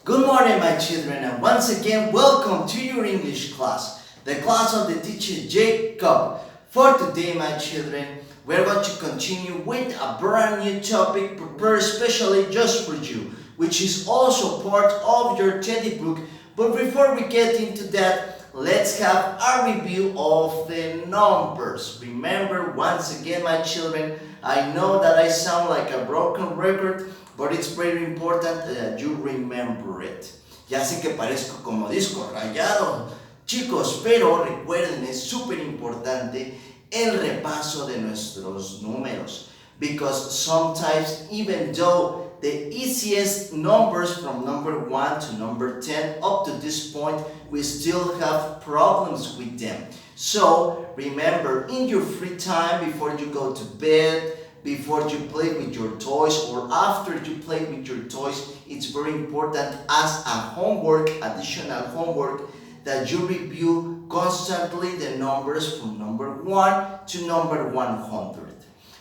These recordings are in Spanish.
Good morning, my children, and once again, welcome to your English class, the class of the teacher Jacob. For today, my children, we're going to continue with a brand new topic prepared especially just for you, which is also part of your teddy book. But before we get into that, let's have a review of the numbers. Remember, once again, my children, I know that I sound like a broken record, but it's very important that you remember it. Ya sé que parezco como disco rayado, chicos, pero recuerden, es súper importante el repaso de nuestros números. Because sometimes, even though the easiest numbers from number 1 to number 10 up to this point, we still have problems with them. So remember, in your free time, before you go to bed, before you play with your toys, or after you play with your toys, it's very important as a homework, additional homework, that you review constantly the numbers from number 1 to number 100.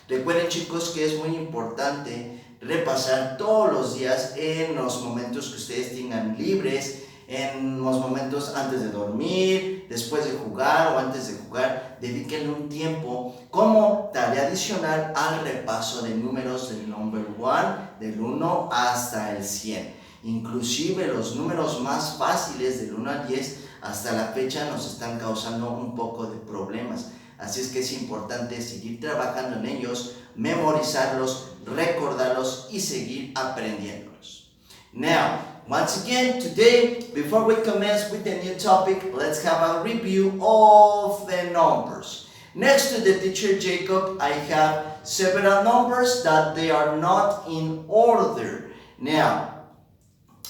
Recuerden, chicos, que es muy importante repasar todos los días en los momentos que ustedes tengan libres, en los momentos antes de dormir, después de jugar o antes de jugar. Dedíquenle un tiempo como tarea adicional al repaso de números del number 1, del 1 hasta el 100. Inclusive los números más fáciles del 1 al 10 hasta la fecha nos están causando un poco de problemas. Así es que es importante seguir trabajando en ellos, memorizarlos, recordarlos y seguir aprendiéndolos. Now, once again, today, before we commence with the new topic, let's have a review of the numbers. Next to the teacher Jacob, I have several numbers that they are not in order. Now,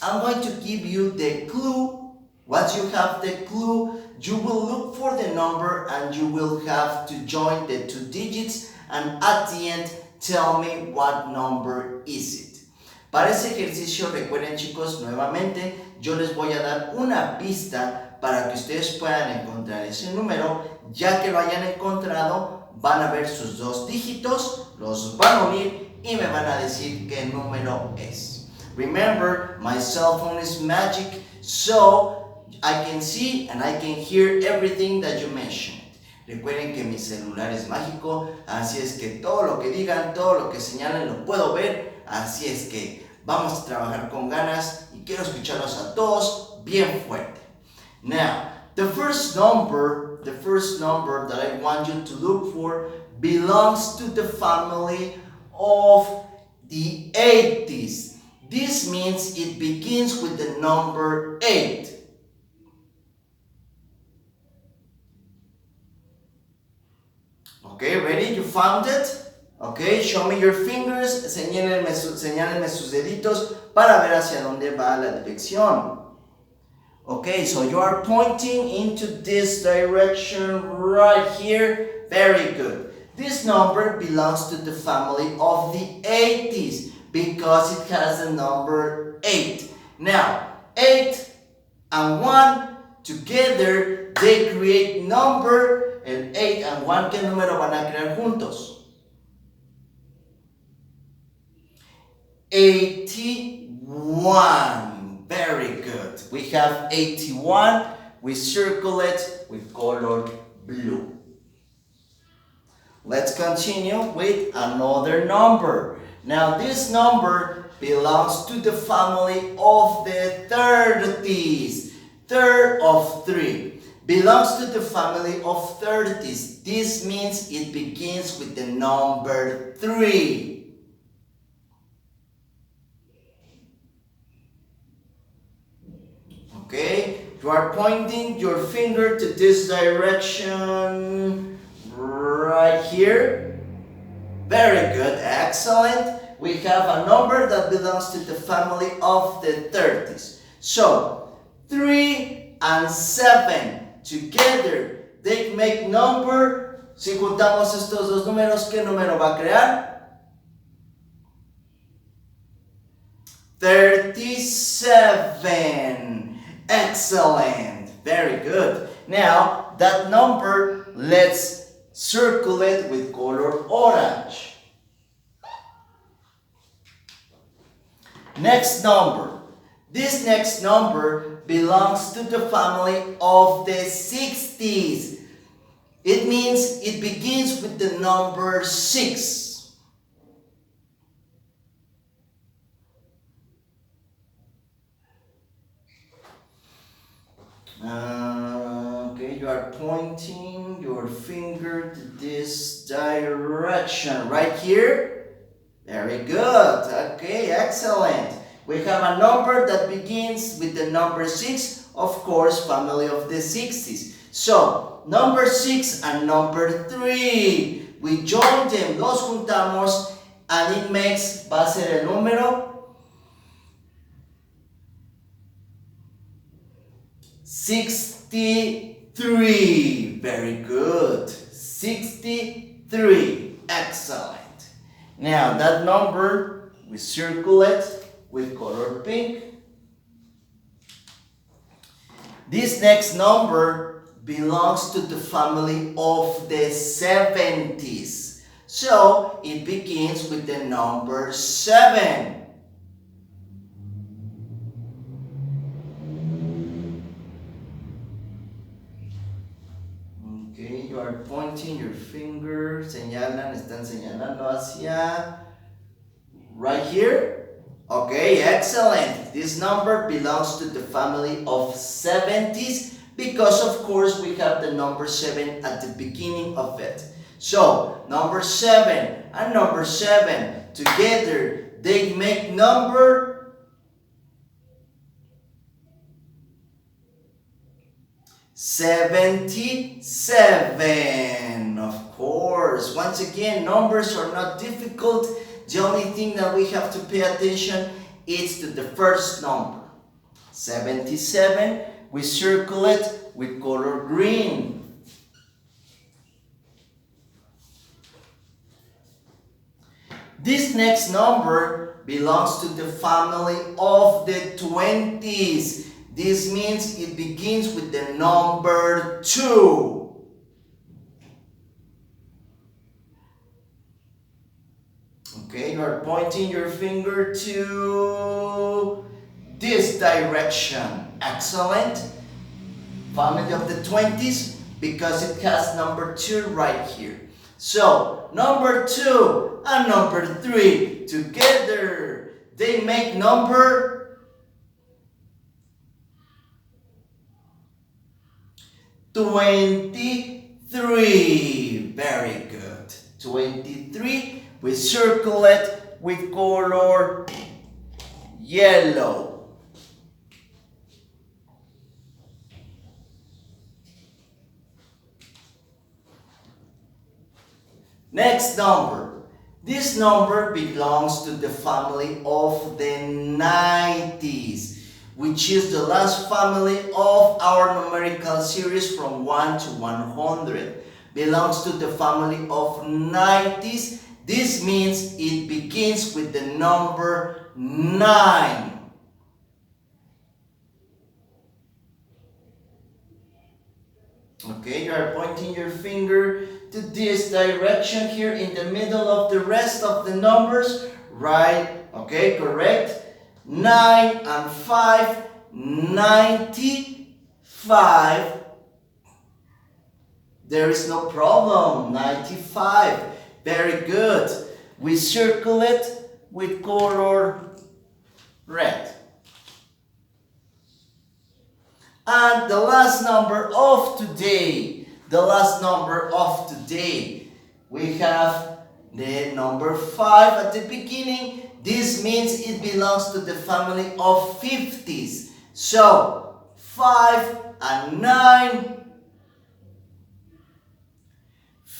I'm going to give you the clue. Once you have the clue, you will look for the number and you will have to join the 2 digits and at the end tell me what number is it. Para ese ejercicio, recuerden, chicos, nuevamente yo les voy a dar una pista para que ustedes puedan encontrar ese número. Ya que lo hayan encontrado, van a ver sus 2 dígitos, los van a unir y me van a decir qué número es. Remember, my cell phone is magic, so I can see and I can hear everything that you mentioned. Recuerden que mi celular es mágico, así es que todo lo que digan, todo lo que señalen lo puedo ver, así es que vamos a trabajar con ganas y quiero escucharlos a todos bien fuerte. Now, the first number that I want you to look for belongs to the family of the 80s. This means it begins with the number 8. Okay, ready? You found it? Okay, show me your fingers, señálenme sus deditos para ver hacia dónde va la dirección. Okay, so you are pointing into this direction right here. Very good. This number belongs to the family of the 80s because it has the number 8. Now, 8 and 1 together, they create number. El 8 and 1, ¿qué número van a crear juntos? 81. Very good. We have 81. We circle it with color blue. Let's continue with another number. Now this number belongs to the family of the 30s. Third of 3. Belongs to the family of 30s. This means it begins with the number 3. Okay, you are pointing your finger to this direction right here. Very good, excellent. We have a number that belongs to the family of the 30s. So, 3 and 7. Together, they make number. Si juntamos estos dos números, ¿qué número va a crear? 37. Excellent. Very good. Now, that number, let's circle it with color orange. Next number. This next number belongs to the family of the 60s. It means it begins with the number 6. Okay, you are pointing your finger to this direction right here. Very good. Okay, excellent. We have a number that begins with the number 6, of course, family of the 60s. So, number 6 and number 3, we join them, los juntamos, and it makes, va a ser el número 63. Very good. 63. Excellent. Now that number, we circle it with color pink. This next number belongs to the family of the 70s. So it begins with the number 7. Okay, you are pointing your finger, señalan, están señalando hacia right here. Okay, excellent. This number belongs to the family of 70s because of course we have the number 7 at the beginning of it. So, number 7 and number 7 together, they make number 77. Of course, once again, numbers are not difficult. The only thing that we have to pay attention is to the first number. 77, we circle it with color green. This next number belongs to the family of the 20s. This means it begins with the number 2. Okay, you are pointing your finger to this direction. Excellent. Family of the 20s because it has number 2 right here. So, number 2 and number 3 together, they make number 23. Very good. 23. We circle it with color yellow. Next number. This number belongs to the family of the 90s, which is the last family of our numerical series from 1 to 100. Belongs to the family of 90s. This means it begins with the number 9. Okay, you are pointing your finger to this direction here in the middle of the rest of the numbers. Right, okay, correct. 9 and 5, 95. There is no problem, 95. Very good. We circle it with color red. And the last number of today, we have the number 5 at the beginning. This means it belongs to the family of 50s. So, 5 and 9,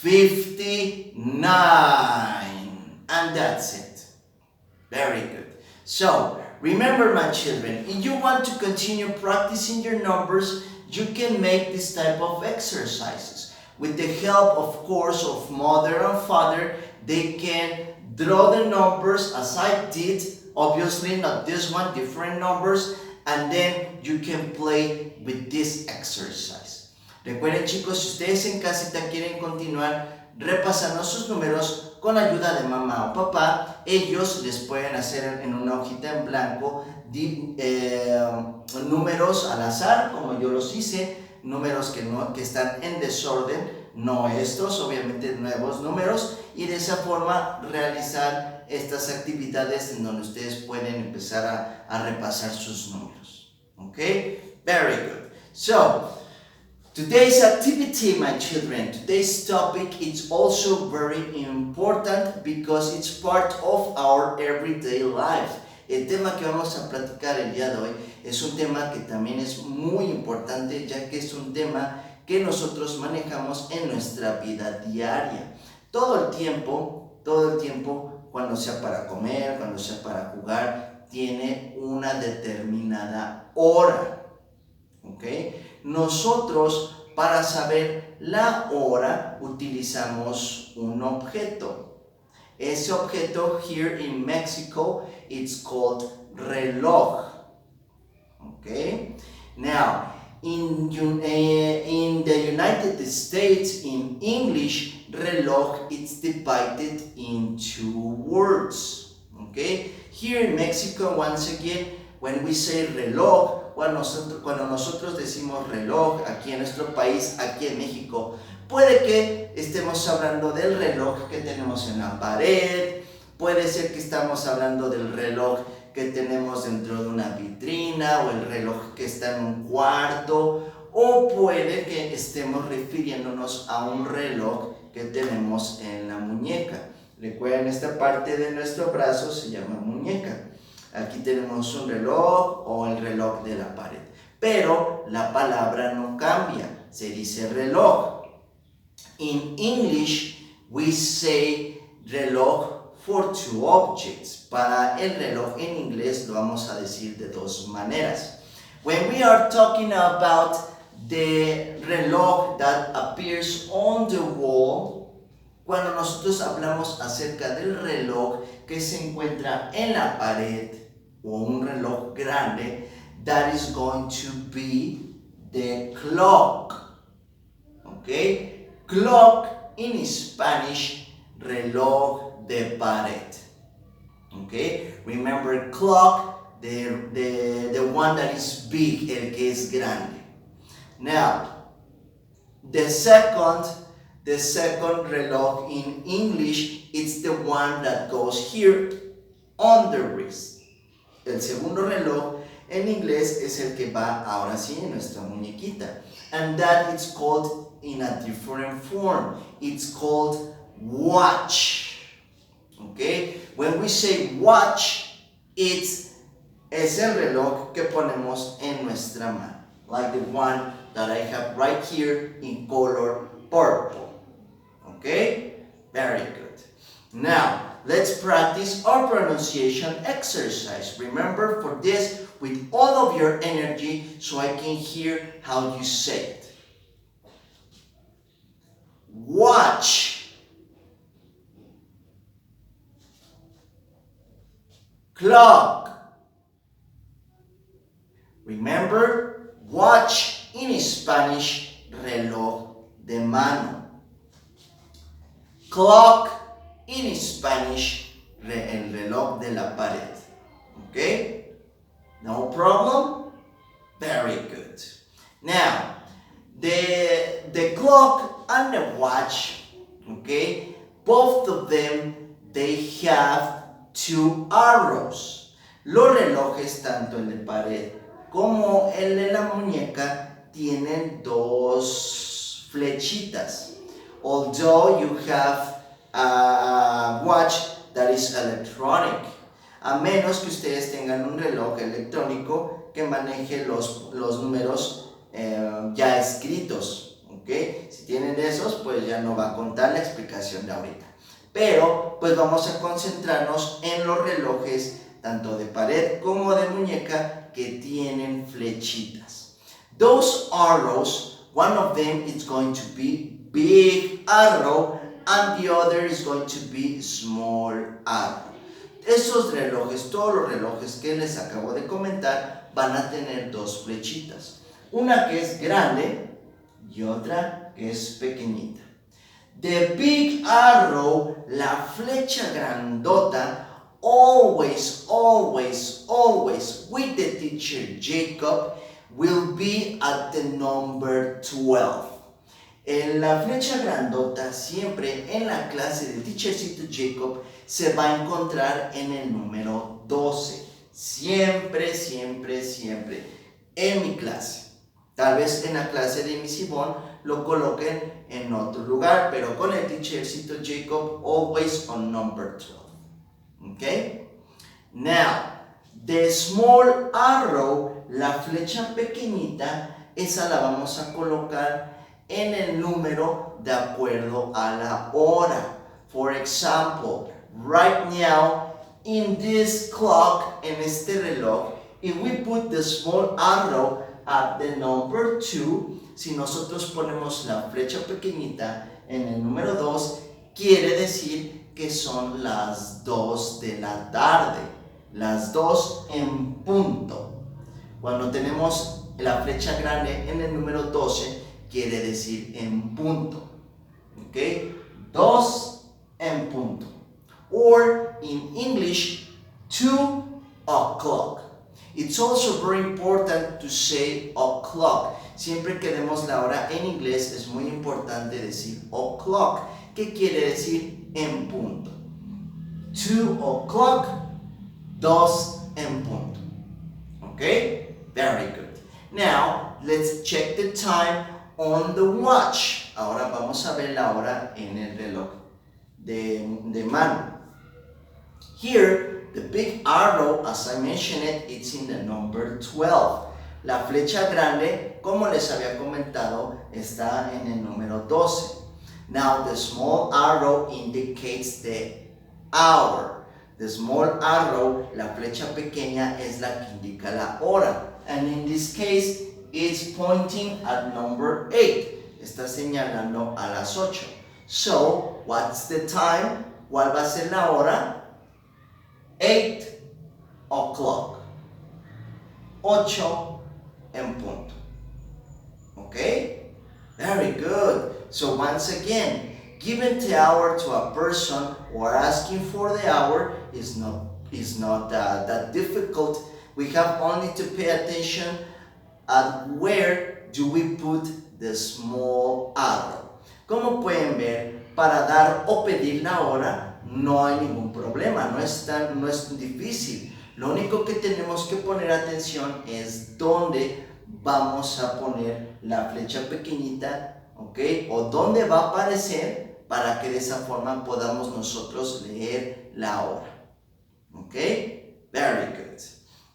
59. And that's it. Very good. So, remember my children, if you want to continue practicing your numbers, you can make this type of exercises. With the help, of course, of mother and father, they can draw the numbers as I did. Obviously, not this one, different numbers. And then you can play with this exercise. Recuerden chicos, si ustedes en casita quieren continuar repasando sus números con ayuda de mamá o papá. Ellos les pueden hacer en una hojita en blanco números al azar, como yo los hice, números que están en desorden, no estos, obviamente nuevos números, y de esa forma realizar estas actividades en donde ustedes pueden empezar a repasar sus números. Okay? Very good. So, today's activity, my children, today's topic is also very important because it's part of our everyday life. El tema que vamos a platicar el día de hoy es un tema que también es muy importante, ya que es un tema que nosotros manejamos en nuestra vida diaria. Todo el tiempo, cuando sea para comer, cuando sea para jugar, tiene una determinada hora. ¿Ok? Nosotros, para saber la hora, utilizamos un objeto. Ese objeto, here in Mexico, it's called reloj. Okay? Now, in the United States, in English, reloj is divided into words. Okay? Here in Mexico, once again, when we say reloj, cuando nosotros decimos reloj aquí en nuestro país, aquí en México, puede que estemos hablando del reloj que tenemos en la pared, puede ser que estamos hablando del reloj que tenemos dentro de una vitrina o el reloj que está en un cuarto, o puede que estemos refiriéndonos a un reloj que tenemos en la muñeca. Recuerden, esta parte de nuestro brazo se llama muñeca. Aquí tenemos un reloj o el reloj de la pared, pero la palabra no cambia, se dice reloj. In English, we say reloj for two objects. Para el reloj en inglés lo vamos a decir de dos maneras. When we are talking about the reloj that appears on the wall, cuando nosotros hablamos acerca del reloj que se encuentra en la pared o un reloj grande, that is going to be the clock. Okay? Clock in Spanish, reloj de pared. Okay? Remember, clock, the one that is big, el que es grande. Now, the second reloj in English, it's the one that goes here on the wrist. El segundo reloj en inglés es el que va ahora sí en nuestra muñequita. And that is called in a different form. It's called watch. Okay? When we say watch, es el reloj que ponemos en nuestra mano. Like the one that I have right here in color purple. Okay? Very good. Now, let's practice our pronunciation exercise. Remember, for this, with all of your energy, so I can hear how you say it. Watch. Clock. Remember, watch in Spanish, reloj de mano. Clock in Spanish, el reloj de la pared. Okay? No problem? Very good. Now, the clock and the watch, okay, both of them, they have two arrows. Los relojes, tanto el de pared como el de la muñeca, tienen dos flechitas. Although you have a watch that is electronic, a menos que ustedes tengan un reloj electrónico que maneje los números ya escritos, ¿ok? Si tienen esos, pues ya no va a contar la explicación de ahorita. Pero, pues vamos a concentrarnos en los relojes, tanto de pared como de muñeca, que tienen flechitas. Those arrows, one of them is going to be big arrow and the other is going to be small arrow. Esos relojes, todos los relojes que les acabo de comentar, van a tener dos flechitas. Una que es grande y otra que es pequeñita. The big arrow, la flecha grandota, always, always, always with the teacher Jacob will be at the number 12. En la flecha grandota siempre en la clase del teachercito Jacob se va a encontrar en el número 12. Siempre, siempre, siempre en mi clase. Tal vez en la clase de mi Simón lo coloquen en otro lugar, pero con el teachercito Jacob always on number 12. Okay? Now, the small arrow, la flecha pequeñita, esa la vamos a colocar en el número de acuerdo a la hora. For example, right now in this clock, en este reloj, if we put the small arrow at the number 2, si nosotros ponemos la flecha pequeñita en el número 2, quiere decir que son las 2 de la tarde, las 2 en punto. Cuando tenemos la flecha grande en el número 12, quiere decir en punto. ¿Ok? 2 en punto. Or in English, 2 o'clock. It's also very important to say o'clock. Siempre que demos la hora en inglés es muy importante decir o'clock, que quiere decir en punto. 2 o'clock, 2 en punto. Okay? Very good. Now, let's check the time on the watch. Ahora vamos a ver la hora en el reloj de mano. Here, the big arrow, as I mentioned it, it's in the number 12. La flecha grande, como les había comentado, está en el número 12. Now, the small arrow indicates the hour. The small arrow, la flecha pequeña, es la que indica la hora. And in this case, it's pointing at number 8. Está señalando a las 8. So, what's the time? ¿Cuál va a ser la hora? 8 o'clock. 8 en punto. Okay? Very good. So once again, giving the hour to a person or asking for the hour is not that difficult. We have only to pay attention at where do we put the small arrow. Como pueden ver, para dar o pedir la hora no hay ningún problema, no es difícil. Lo único que tenemos que poner atención es dónde vamos a poner la flecha pequeñita, ¿ok? O dónde va a aparecer para que de esa forma podamos nosotros leer la hora. ¿Ok? Very good.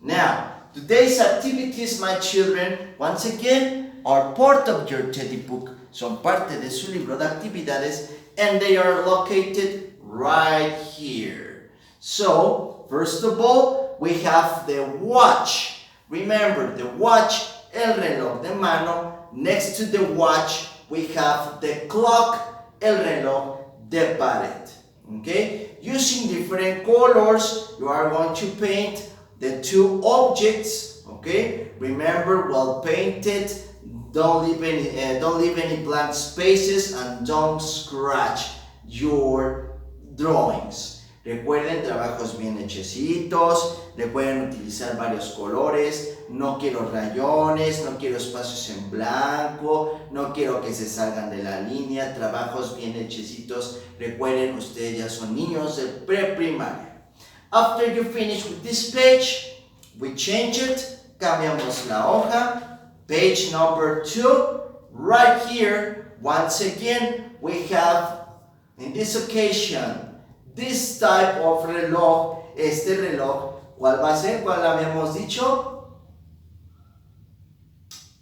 Now, today's activities, my children, once again, are part of your teddy book. Son parte de su libro de actividades, and they are located right here. So, first of all, we have the watch. Remember, the watch, el reloj de mano. Next to the watch, we have the clock, el reloj de pared. Okay? Using different colors, you are going to paint the two objects. Okay? Remember, well painted. Don't leave any blank spaces and don't scratch your drawings. Recuerden, trabajos bien hechecitos, recuerden utilizar varios colores, no quiero rayones, no quiero espacios en blanco, no quiero que se salgan de la línea, trabajos bien hechecitos. Recuerden, ustedes ya son niños de preprimaria. After you finish with this page, we change it, cambiamos la hoja. Page number 2, right here, once again, we have, in this occasion, this type of reloj, este reloj, ¿cuál va a ser? ¿Cuál habíamos dicho?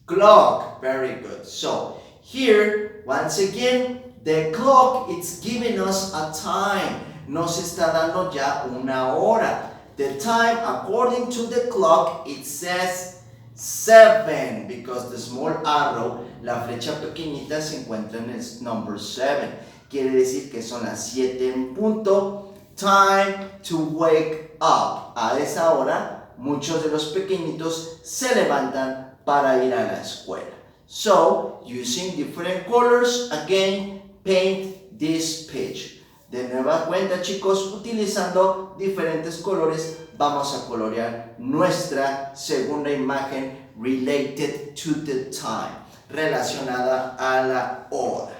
Clock, very good. So, here, once again, the clock, it's giving us a time. Nos está dando ya una hora. The time, according to the clock, it says 7, because the small arrow, la flecha pequeñita, se encuentra en el number 7. Quiere decir que son las 7 en punto. Time to wake up. A esa hora, muchos de los pequeñitos se levantan para ir a la escuela. So, using different colors, again, paint this page. De nueva cuenta, chicos, utilizando diferentes colores, vamos a colorear nuestra segunda imagen related to the time, relacionada a la hora.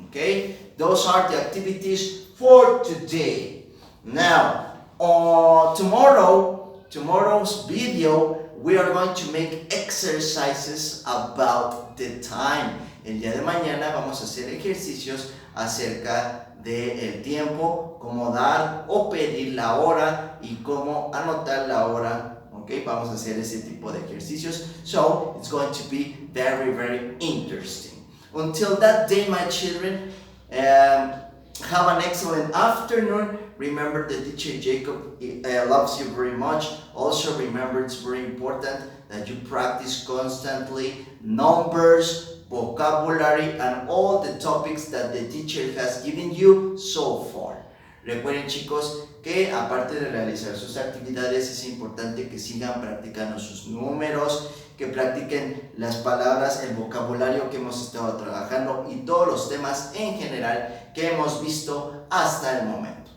Okay, those are the activities for today. Now, tomorrow's video, we are going to make exercises about the time. El día de mañana vamos a hacer ejercicios acerca del tiempo, cómo dar o pedir la hora y cómo anotar la hora. Okay, vamos a hacer ese tipo de ejercicios. So, it's going to be very, very interesting. Until that day, my children, have an excellent afternoon. Remember the teacher Jacob loves you very much. Also remember it's very important that you practice constantly numbers, vocabulary, and all the topics that the teacher has given you so far. Recuerden, chicos, que aparte de realizar sus actividades es importante que sigan practicando sus números, que practiquen las palabras, el vocabulario que hemos estado trabajando y todos los temas en general que hemos visto hasta el momento.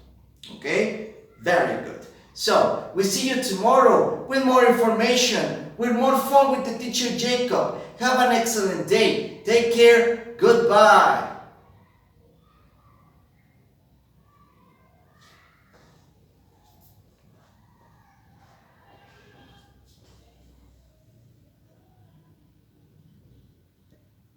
Okay? Very good. So, we see you tomorrow with more information, with more fun with the teacher Jacob. Have an excellent day. Take care. Goodbye.